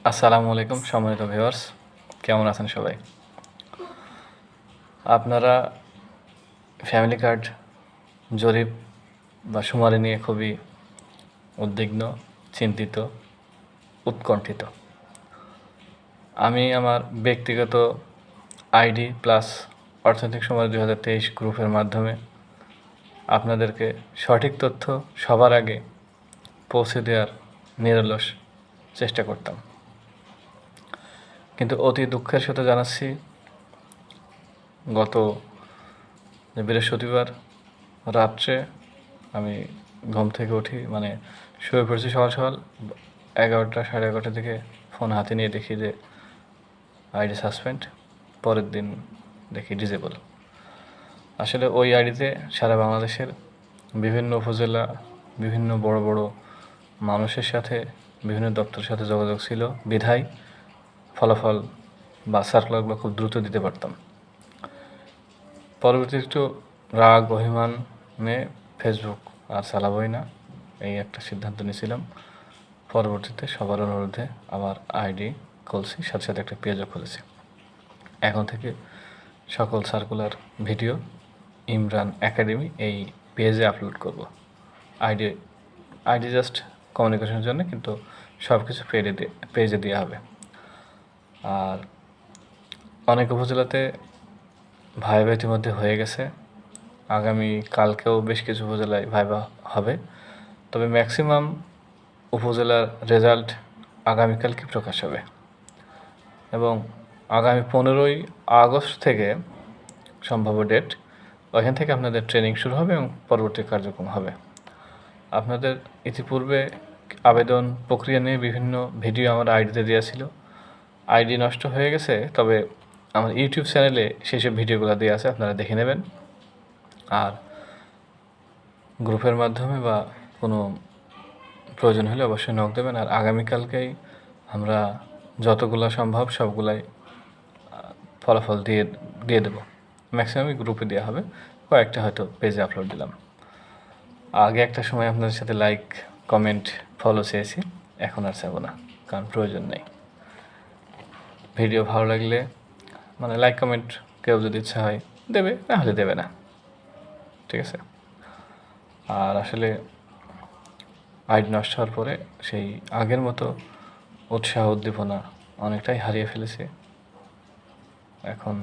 আসসালামু আলাইকুম সম্মানিত ভিউয়ার্স, কেমন আছেন সবাই? আপনারা ফ্যামিলি কার্ড জরিপ বা শুমারি নিয়ে খুবই উদ্বিগ্ন, চিন্তিত, উৎকণ্ঠিত। আমি আমার ব্যক্তিগত আইডি প্লাস অর্থনৈতিক শুমারি 2023 গ্রুপের মাধ্যমে আপনাদেরকে সঠিক তথ্য সবার আগে পৌঁছে দেওয়ার নিরলস চেষ্টা করতাম, কিন্তু অতি দুঃখের সাথে জানাচ্ছি গত বৃহস্পতিবার রাত্রে আমি ঘুম থেকে উঠি, শুয়ে পড়েছি সকাল সকাল 11টা সাড়ে 11টার দিকে ফোন হাতে নিয়ে দেখি যে আইডি সাসপেন্ড, পরের দিন দেখি ডিজেবল। আসলে ওই আইডিতে সারা বাংলাদেশের বিভিন্ন উপজেলা, বিভিন্ন বড় বড় মানুষের সাথে, বিভিন্ন দপ্তরের সাথে যোগাযোগ ছিল বিধায় ফলাফল বা সার্কুলারগুলো খুব দ্রুত দিতে পারতাম। পরবর্তী একটু রাগ অভিমানে ফেসবুক আর চালাবই না, এই একটা সিদ্ধান্ত নিয়েছিলাম। পরবর্তীতে সবার অনুরোধে আবার আইডি খুলছি, সাথে সাথে একটা পেজও খুলেছি। এখন থেকে সকল সার্কুলার ভিডিও ইমরান একাডেমি এই পেজে আপলোড করব। আইডি জাস্ট কমিউনিকেশনের জন্য, কিন্তু সব কিছু পেজে দেওয়া হবে। আর অনেক উপজেলাতে ভাইভা ইতিমধ্যে হয়ে গেছে, আগামী কালকেও বেশ কিছু উপজেলায় ভাইভা হবে, তবে ম্যাক্সিমাম উপজেলার রেজাল্ট আগামীকালকে প্রকাশ হবে এবং আগামী 15ই আগস্ট থেকে সম্ভাব্য ডেট, ওইখান থেকে আপনাদের ট্রেনিং শুরু হবে এবং পরবর্তী কার্যক্রম হবে। আপনাদের ইতিপূর্বে আবেদন প্রক্রিয়া নিয়ে বিভিন্ন ভিডিও আমার আইডিতে দেওয়া ছিল, আইডি নষ্ট হয়ে গেছে, তবে আমার ইউটিউব চ্যানেলে সেই সব ভিডিওগুলো দেওয়া আছে, আপনারা দেখে নেবেন। আর গ্রুপের মাধ্যমে বা কোনো প্রয়োজন হলে অবশ্যই নক দেবেন। আর আগামীকালকেই আমরা যতগুলো সম্ভব সবগুলাই ফলাফল দিয়ে দেবো। ম্যাক্সিমামই গ্রুপে দেওয়া হবে, কয়েকটা হয়তো পেজে আপলোড দিলাম। আগে একটা সময় আপনাদের সাথে লাইক, কমেন্ট, ফলো চেয়েছি, এখন আর চাবো না, কারণ প্রয়োজন নেই। ভিডিও ভালো লাগলে লাইক কমেন্ট কেউ যদি ইচ্ছা হয় দেবে, না হলে দেবে না, ঠিক আছে। আর আসলে আইডি নষ্ট হওয়ার পরে সেই আগের মতো উৎসাহ উদ্দীপনা অনেকটাই হারিয়ে ফেলেছে। এখন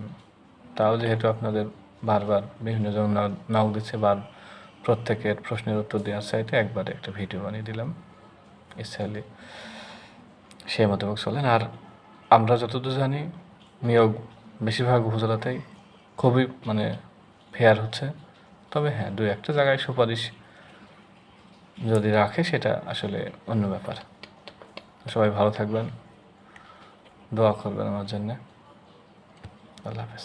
তাও যেহেতু আপনাদের বারবার বিভিন্ন জন নক দিচ্ছে, প্রত্যেকের প্রশ্নের উত্তর দেওয়ার চাইতে একবারে একটা ভিডিও বানিয়ে দিলাম। ইচ্ছালে সেই মোতাবেক চলেন। আর আমরা যতদূর জানি নিয়োগ বেশিরভাগ উপজেলাতেই খুবই ফেয়ার হচ্ছে, তবে হ্যাঁ, 2-1টা জায়গায় সুপারিশ যদি রাখে সেটা আসলে অন্য ব্যাপার। সবাই ভালো থাকবেন, দোয়া করবেন আমার জন্যে। আল্লাহ হাফেজ।